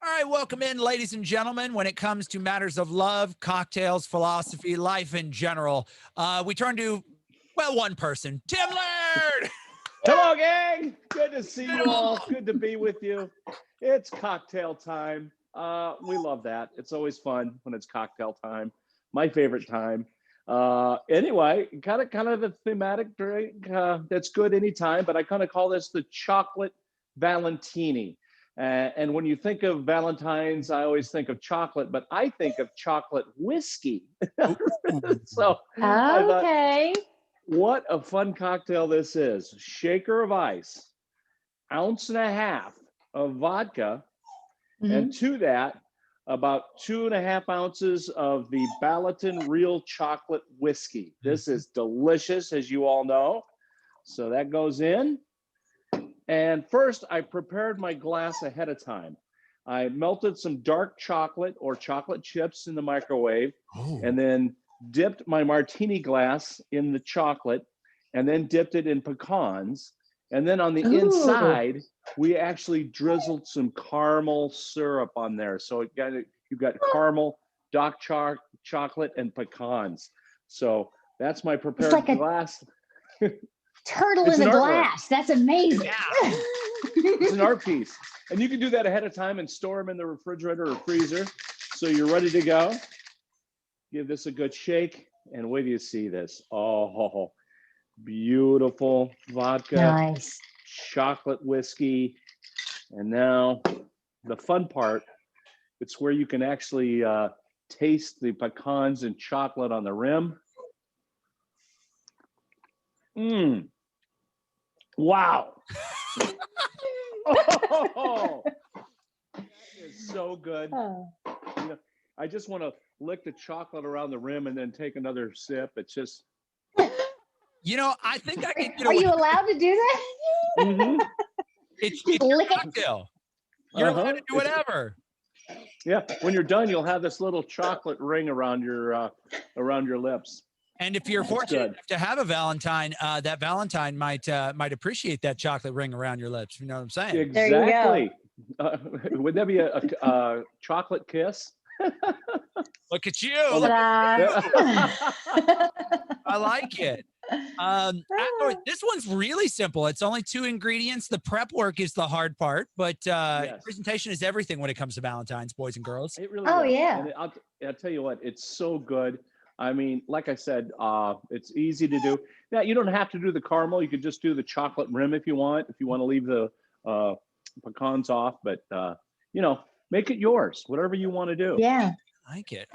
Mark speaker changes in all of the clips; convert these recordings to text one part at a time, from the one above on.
Speaker 1: All right, welcome in, ladies and gentlemen. When it comes to matters of love, cocktails, philosophy, life in general, we turn to, well, one person, Tim Laird.
Speaker 2: Hello, gang. Good to see you all. Good to be with you. It's cocktail time. We love that. It's always fun when it's cocktail time. My favorite time. Anyway, kind of a thematic drink that's good anytime, but I kind of call this the chocolate Valentini. And when you think of Valentines, I always think of chocolate, but I think of chocolate whiskey. So I thought,
Speaker 3: Okay.
Speaker 2: what a fun cocktail this is. Shaker of ice, ounce and a half of vodka, and to that, about 2.5 ounces of the Ballotin real chocolate whiskey. This is delicious, as you all know. So that goes in. And first, I prepared my glass ahead of time. I melted some dark chocolate or chocolate chips in the microwave, and then dipped my martini glass in the chocolate, and then dipped it in pecans. And then on the inside, we actually drizzled some caramel syrup on there. So you've got caramel, dark chocolate, and pecans. So that's my prepared glass.
Speaker 3: Turtle in the glass. That's amazing.
Speaker 1: Yeah.
Speaker 2: It's an art piece. And you can do that ahead of time and store them in the refrigerator or freezer. So you're ready to go. Give this a good shake. And wait till you see this. Oh, beautiful vodka.
Speaker 3: Nice.
Speaker 2: Chocolate whiskey. And now the fun part, it's where you can actually taste the pecans and chocolate on the rim. Wow. Oh, that is so good. You know, I just want to lick the chocolate around the rim and then take another sip. It's just.
Speaker 1: You know, I think I can get
Speaker 3: Are
Speaker 1: away.
Speaker 3: you allowed to do that?
Speaker 1: It's
Speaker 3: Just
Speaker 1: your
Speaker 3: lick it.
Speaker 1: cocktail. You're allowed to do whatever.
Speaker 2: Yeah, when you're done, you'll have this little chocolate ring around your lips.
Speaker 1: And if you're fortunate enough to have a Valentine, that Valentine might appreciate that chocolate ring around your lips. You know what I'm saying?
Speaker 2: Exactly. Would that be a chocolate kiss?
Speaker 1: Look at you.
Speaker 3: Ta-da.
Speaker 1: I like it. This one's really simple. It's only 2 ingredients. The prep work is the hard part, but presentation is everything when it comes to Valentine's, boys and girls.
Speaker 2: It really is.
Speaker 3: Yeah.
Speaker 2: And I'll tell you what, it's so good. I mean, like I said, it's easy to do. Now, you don't have to do the caramel. You could just do the chocolate rim if you want to leave the pecans off, but make it yours, whatever you want to do.
Speaker 3: Yeah.
Speaker 1: I like it.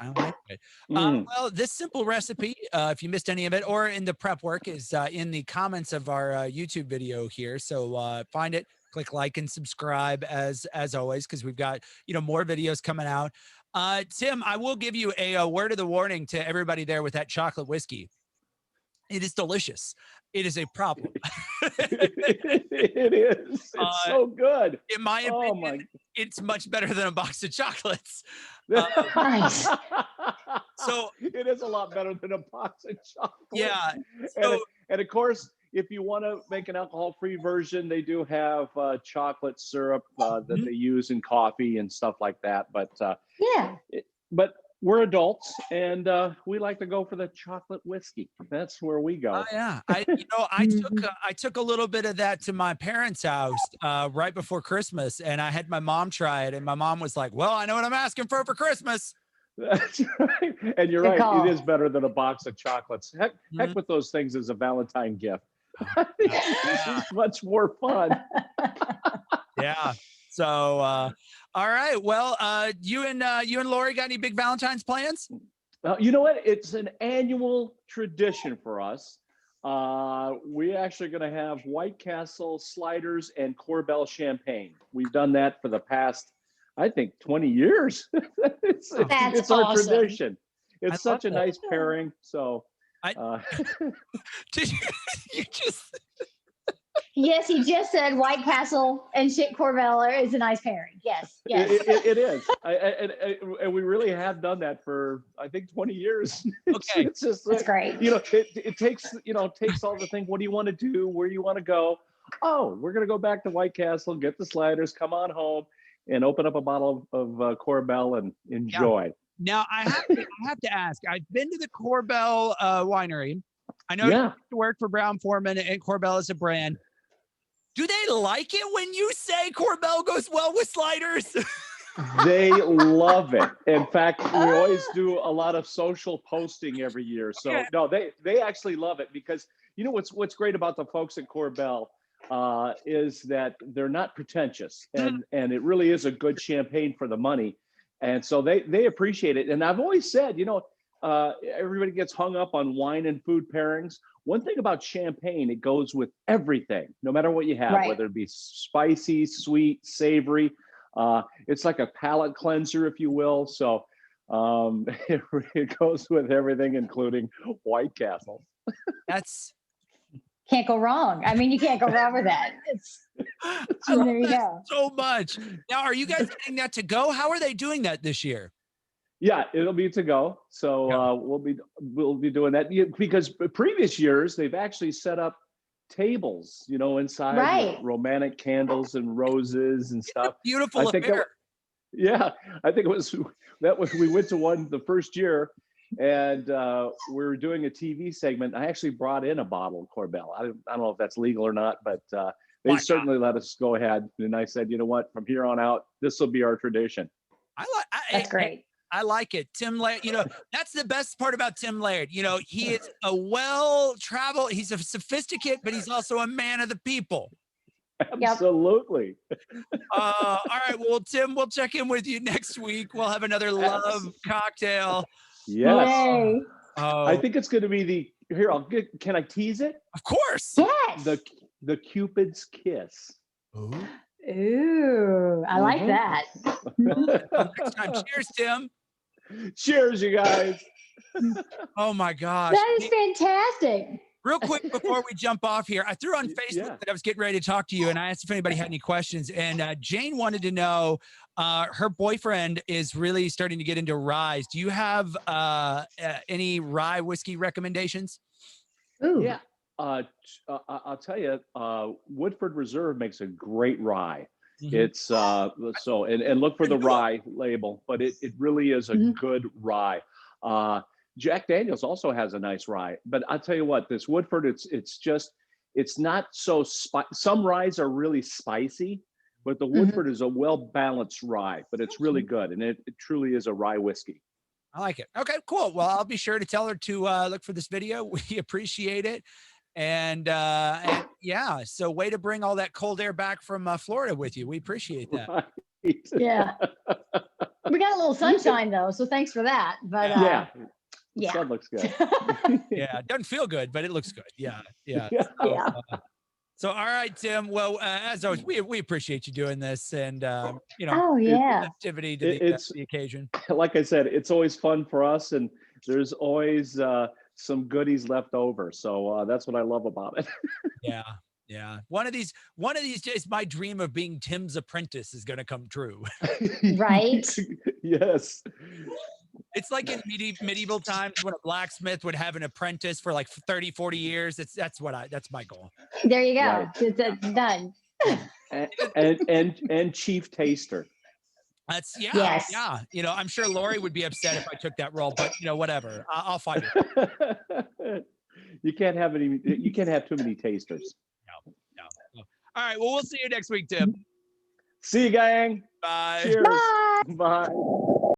Speaker 1: Well, this simple recipe, if you missed any of it, or in the prep work, is in the comments of our YouTube video here. So find it, click like and subscribe as always, because we've got more videos coming out. Tim, I will give you a word of the warning to everybody there with that chocolate whiskey. It is delicious. It is a problem.
Speaker 2: It is. It's so good.
Speaker 1: In my opinion, it's much better than a box of chocolates.
Speaker 3: Nice.
Speaker 2: So it is a lot better than a box of chocolates.
Speaker 1: Yeah. So,
Speaker 2: and of course, if you want to make an alcohol-free version, they do have chocolate syrup that they use in coffee and stuff like that. But but we're adults, and we like to go for the chocolate whiskey. That's where we go.
Speaker 1: Oh, yeah. I took a little bit of that to my parents' house right before Christmas, and I had my mom try it, and my mom was like, "Well, I know what I'm asking for Christmas."
Speaker 2: That's right. And you're right. It is better than a box of chocolates. Heck with those things as a Valentine gift. This is much more fun.
Speaker 1: Yeah. So, all right. Well, you and Lori got any big Valentine's plans?
Speaker 2: You know what? It's an annual tradition for us. We actually going to have White Castle sliders and Corbel champagne. We've done that for the past, I think, 20 years. it's our
Speaker 3: awesome.
Speaker 2: Tradition. It's such a nice pairing. So,
Speaker 1: did you just?
Speaker 3: Yes, he just said White Castle and shit Corbel is a nice pairing. Yes, yes.
Speaker 2: It is. And we really have done that for, I think, 20 years.
Speaker 1: Okay.
Speaker 2: It's just,
Speaker 3: that's great.
Speaker 2: It takes all the thing. What do you want to do? Where do you want to go? Oh, we're going to go back to White Castle, get the sliders, come on home. and open up a bottle of Corbel and enjoy.
Speaker 1: Yeah. Now I have to ask. I've been to the Corbel winery. I know you used to work for Brown Forman, and Corbel is a brand. Do they like it when you say Corbel goes well with sliders?
Speaker 2: They love it. In fact, we always do a lot of social posting every year. So no, they actually love it, because you know what's great about the folks at Corbel is that they're not pretentious, and it really is a good champagne for the money. And so they appreciate it. And I've always said, you know, everybody gets hung up on wine and food pairings. One thing about champagne, it goes with everything, no matter what you have, whether it be spicy, sweet, savory. It's like a palate cleanser, if you will. So it goes with everything, including White Castle.
Speaker 1: That's
Speaker 3: can't go wrong. I mean, you can't go wrong with that. There you go.
Speaker 1: So much. Now, are you guys getting that to go? How are they doing that this year?
Speaker 2: Yeah, it'll be to go. So we'll be doing that, because previous years they've actually set up tables, you know, inside with romantic candles and roses and stuff.
Speaker 1: Beautiful affair.
Speaker 2: I think we went to one the first year, and we were doing a TV segment. I actually brought in a bottle of Corbel. I don't know if that's legal or not, but they certainly let us go ahead. And I said, you know what, from here on out, this will be our tradition.
Speaker 3: That's great.
Speaker 1: I like it. Tim Laird, you know, that's the best part about Tim Laird. You know, he is a well-traveled, he's a sophisticate, but he's also a man of the people.
Speaker 2: Absolutely.
Speaker 1: All right. Well, Tim, we'll check in with you next week. We'll have another love cocktail.
Speaker 2: Yes. I think it's going to be can I tease it?
Speaker 1: Of course.
Speaker 3: Yes.
Speaker 2: The Cupid's Kiss.
Speaker 3: Ooh, I like that.
Speaker 1: Next time. Cheers, Tim.
Speaker 2: Cheers, you guys.
Speaker 1: Oh my gosh.
Speaker 3: That is fantastic.
Speaker 1: Real quick before we jump off here, I threw on Facebook that I was getting ready to talk to you, and I asked if anybody had any questions. And Jane wanted to know, her boyfriend is really starting to get into ryes. Do you have any rye whiskey recommendations?
Speaker 3: Ooh.
Speaker 2: Yeah. I'll tell you, Woodford Reserve makes a great rye. It's and look for the rye label, but it really is a good rye. Jack Daniels also has a nice rye, but I'll tell you what, this Woodford, it's not so some ryes are really spicy, but the Woodford is a well-balanced rye, but it's really good, and it truly is a rye whiskey.
Speaker 1: I like it. Okay, cool. Well, I'll be sure to tell her to look for this video. We appreciate it. And yeah, so way to bring all that cold air back from Florida with you. We appreciate that.
Speaker 2: Right.
Speaker 3: Yeah. We got a little sunshine though, so thanks for that. But
Speaker 2: the sun looks good.
Speaker 1: Yeah, it doesn't feel good, but it looks good. Yeah. So all right, Tim. Well, as always, we appreciate you doing this, and you know, activity to the occasion.
Speaker 2: Like I said, it's always fun for us, and there's always some goodies left over. So that's what I love about it.
Speaker 1: Yeah. One of these days, my dream of being Tim's apprentice is going to come true.
Speaker 3: Right.
Speaker 2: Yes.
Speaker 1: It's like in medieval times when a blacksmith would have an apprentice for like 30, 40 years. That's my goal.
Speaker 3: There you go.
Speaker 2: Right.
Speaker 3: It's done.
Speaker 2: and chief taster.
Speaker 1: That's yeah. You know, I'm sure Lori would be upset if I took that role, but you know, whatever. I'll fight it.
Speaker 2: You can't have too many tasters.
Speaker 1: No. All right. Well, we'll see you next week, Tim.
Speaker 2: See you, gang.
Speaker 1: Bye.
Speaker 2: Cheers.
Speaker 3: Bye.
Speaker 2: Bye.